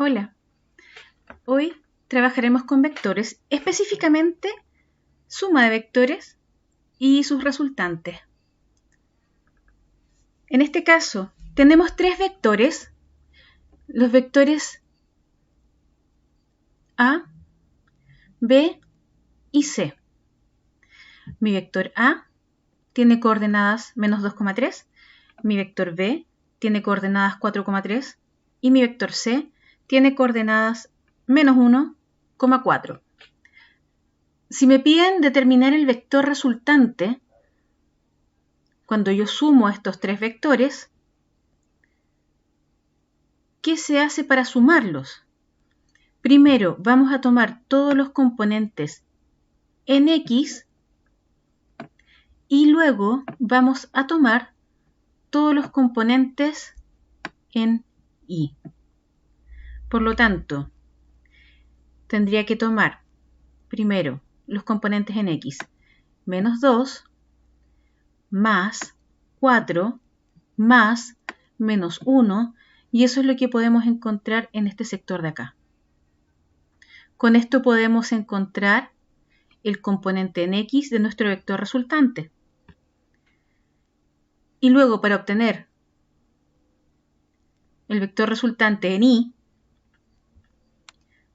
Hola, hoy trabajaremos con vectores, específicamente suma de vectores y sus resultantes. En este caso, tenemos tres vectores, los vectores A, B y C. Mi vector A tiene coordenadas menos 2,3, mi vector B tiene coordenadas 4,3 y mi vector C tiene coordenadas menos 1,4. Si me piden determinar el vector resultante, cuando yo sumo estos tres vectores, ¿qué se hace para sumarlos? Primero vamos a tomar todos los componentes en X y luego vamos a tomar todos los componentes en Y. Por lo tanto, tendría que tomar primero los componentes en X, menos 2, más 4, más menos 1, y eso es lo que podemos encontrar en este sector de acá. Con esto podemos encontrar el componente en X de nuestro vector resultante. Y luego, para obtener el vector resultante en Y,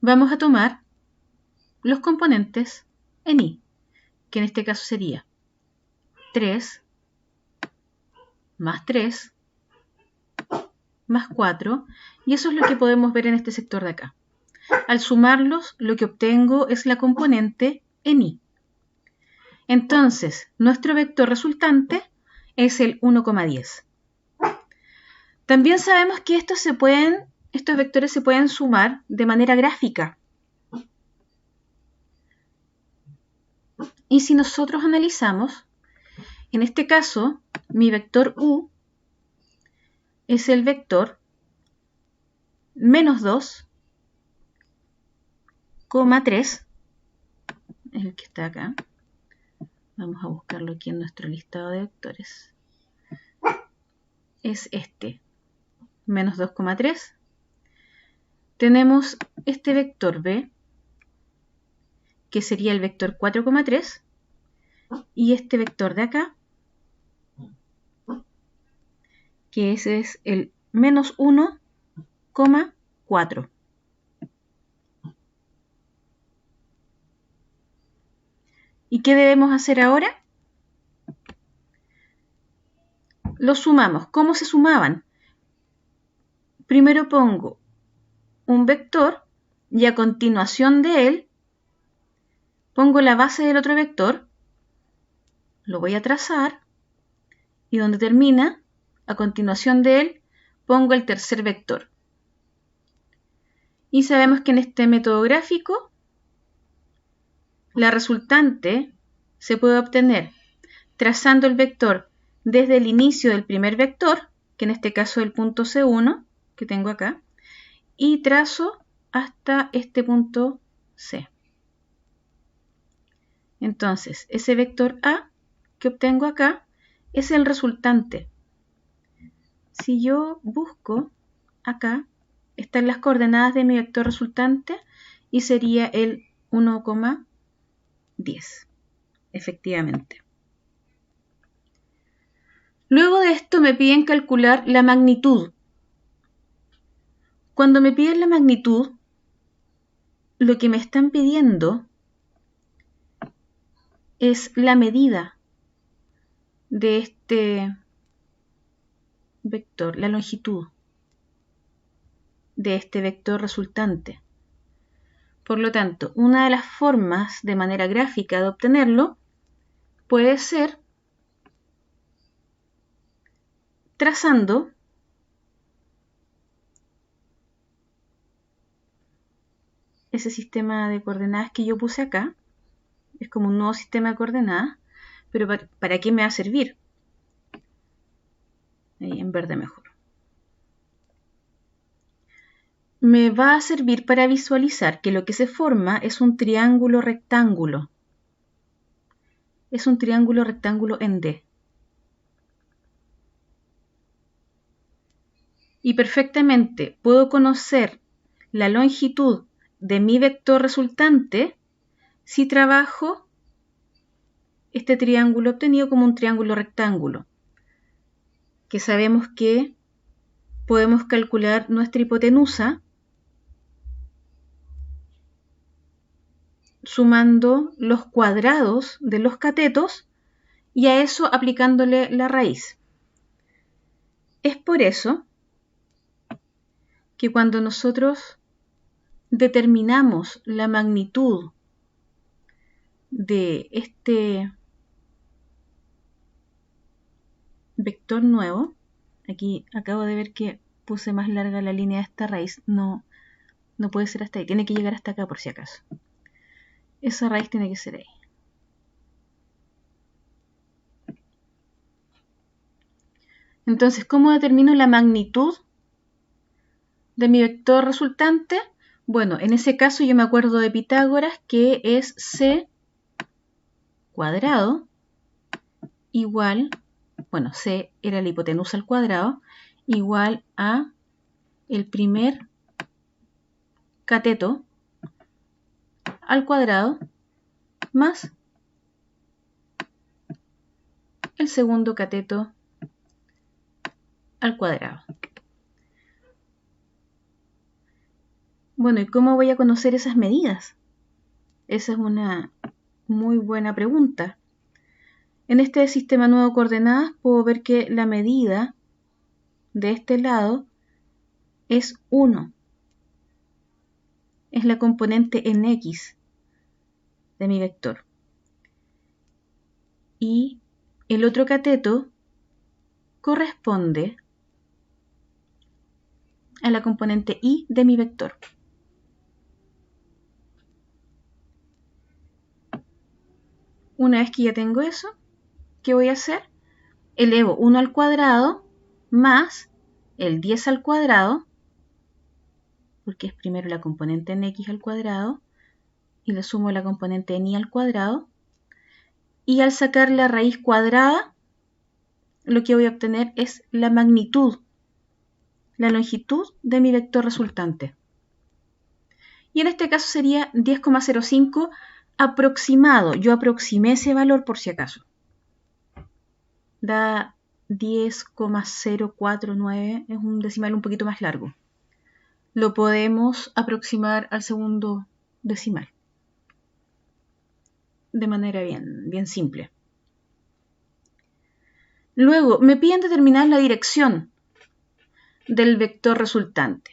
vamos a tomar los componentes en Y, que en este caso sería 3 más 3 más 4, y eso es lo que podemos ver en este sector de acá. Al sumarlos, lo que obtengo es la componente en Y. Entonces, nuestro vector resultante es el 1,10. También sabemos que estos vectores se pueden sumar de manera gráfica. Y si nosotros analizamos, en este caso, mi vector U es el vector menos 2,3, es el que está acá. Vamos a buscarlo aquí en nuestro listado de vectores. Es este, menos 2,3. Tenemos este vector B, que sería el vector 4,3, y este vector de acá, que ese es el menos 1,4. ¿Y qué debemos hacer ahora? Los sumamos. ¿Cómo se sumaban? Primero pongo un vector y a continuación de él pongo la base del otro vector, lo voy a trazar y donde termina, a continuación de él, pongo el tercer vector. Y sabemos que en este método gráfico la resultante se puede obtener trazando el vector desde el inicio del primer vector, que en este caso es el punto C1, que tengo acá, y trazo hasta este punto C. Entonces, ese vector A que obtengo acá es el resultante. Si yo busco acá, están las coordenadas de mi vector resultante y sería el 1,10, efectivamente. Luego de esto me piden calcular la magnitud. Cuando me piden la magnitud, lo que me están pidiendo es la medida de este vector, la longitud de este vector resultante. Por lo tanto, una de las formas de manera gráfica de obtenerlo puede ser trazando ese sistema de coordenadas que yo puse acá. Es como un nuevo sistema de coordenadas, pero ¿para qué me va a servir? Ahí en verde mejor. Me va a servir para visualizar que lo que se forma es un triángulo rectángulo. Es un triángulo rectángulo en D. Y perfectamente puedo conocer la longitud de mi vector resultante si trabajo este triángulo obtenido como un triángulo rectángulo, que sabemos que podemos calcular nuestra hipotenusa sumando los cuadrados de los catetos y a eso aplicándole la raíz. Es por eso que cuando nosotros determinamos la magnitud de este vector nuevo, aquí acabo de ver que puse más larga la línea de esta raíz, no puede ser hasta ahí, tiene que llegar hasta acá por si acaso. Esa raíz tiene que ser ahí. Entonces, ¿cómo determino la magnitud de mi vector resultante? Bueno, en ese caso yo me acuerdo de Pitágoras, que es c cuadrado igual, bueno, c era la hipotenusa al cuadrado, igual a el primer cateto al cuadrado más el segundo cateto al cuadrado. Bueno, ¿y cómo voy a conocer esas medidas? Esa es una muy buena pregunta. En este sistema nuevo de coordenadas puedo ver que la medida de este lado es 1. Es la componente en X de mi vector. Y el otro cateto corresponde a la componente Y de mi vector. Una vez que ya tengo eso, ¿qué voy a hacer? Elevo 1 al cuadrado más el 10 al cuadrado, porque es primero la componente en X al cuadrado, y le sumo la componente en Y al cuadrado, y al sacar la raíz cuadrada, lo que voy a obtener es la magnitud, la longitud de mi vector resultante. Y en este caso sería 10,05 aproximado. Yo aproximé ese valor por si acaso. Da 10,049, es un decimal un poquito más largo. Lo podemos aproximar al segundo decimal. De manera bien simple. Luego, me piden determinar la dirección del vector resultante.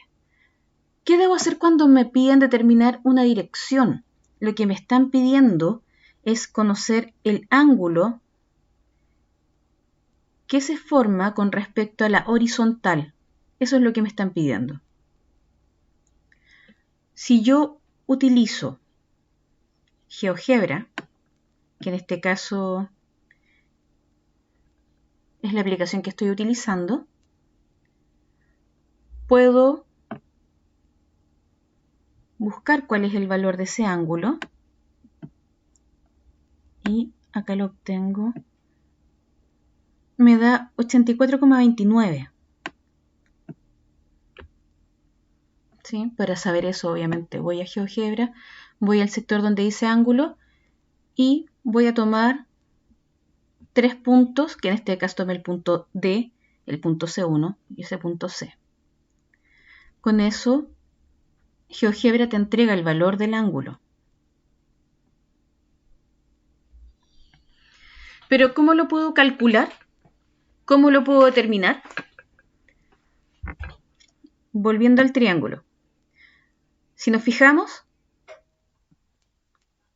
¿Qué debo hacer cuando me piden determinar una dirección? Lo que me están pidiendo es conocer el ángulo que se forma con respecto a la horizontal. Eso es lo que me están pidiendo. Si yo utilizo GeoGebra, que en este caso es la aplicación que estoy utilizando, puedo buscar cuál es el valor de ese ángulo y acá lo obtengo. Me da 84,29. ¿Sí? Para saber eso, obviamente, voy a GeoGebra, voy al sector donde dice ángulo y voy a tomar 3 puntos, que en este caso tomé el punto D, el punto C1 y ese punto C. Con eso, GeoGebra te entrega el valor del ángulo. Pero ¿cómo lo puedo calcular? ¿Cómo lo puedo determinar? Volviendo al triángulo. Si nos fijamos,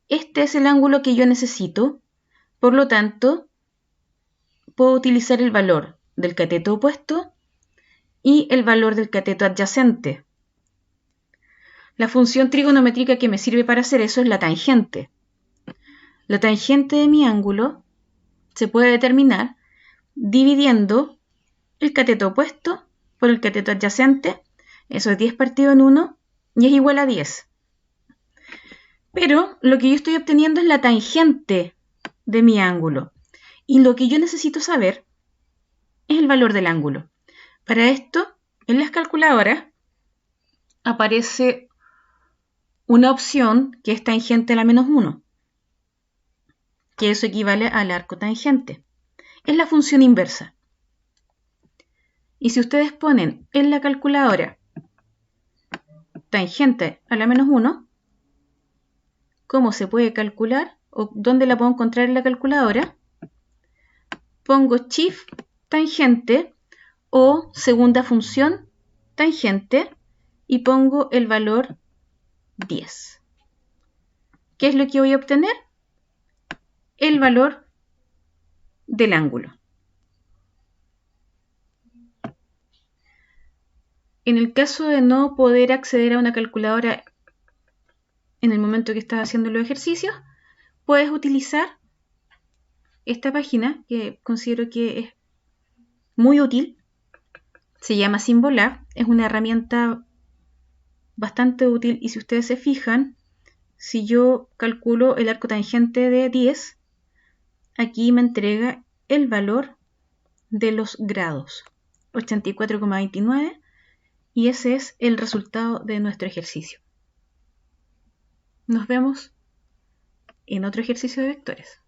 este es el ángulo que yo necesito, por lo tanto, puedo utilizar el valor del cateto opuesto y el valor del cateto adyacente. La función trigonométrica que me sirve para hacer eso es la tangente. La tangente de mi ángulo se puede determinar dividiendo el cateto opuesto por el cateto adyacente. Eso es 10 partido en 1 y es igual a 10. Pero lo que yo estoy obteniendo es la tangente de mi ángulo. Y lo que yo necesito saber es el valor del ángulo. Para esto, en las calculadoras, aparece una opción que es tangente a la menos 1, que eso equivale al arco tangente. Es la función inversa. Y si ustedes ponen en la calculadora tangente a la menos 1, ¿cómo se puede calcular? ¿O dónde la puedo encontrar en la calculadora? Pongo shift tangente o segunda función tangente y pongo el valor 10. ¿Qué es lo que voy a obtener? El valor del ángulo. En el caso de no poder acceder a una calculadora en el momento que estás haciendo los ejercicios, puedes utilizar esta página que considero que es muy útil. Se llama Symbolab, es una herramienta bastante útil y si ustedes se fijan, si yo calculo el arco tangente de 10, aquí me entrega el valor de los grados, 84,29, y ese es el resultado de nuestro ejercicio. Nos vemos en otro ejercicio de vectores.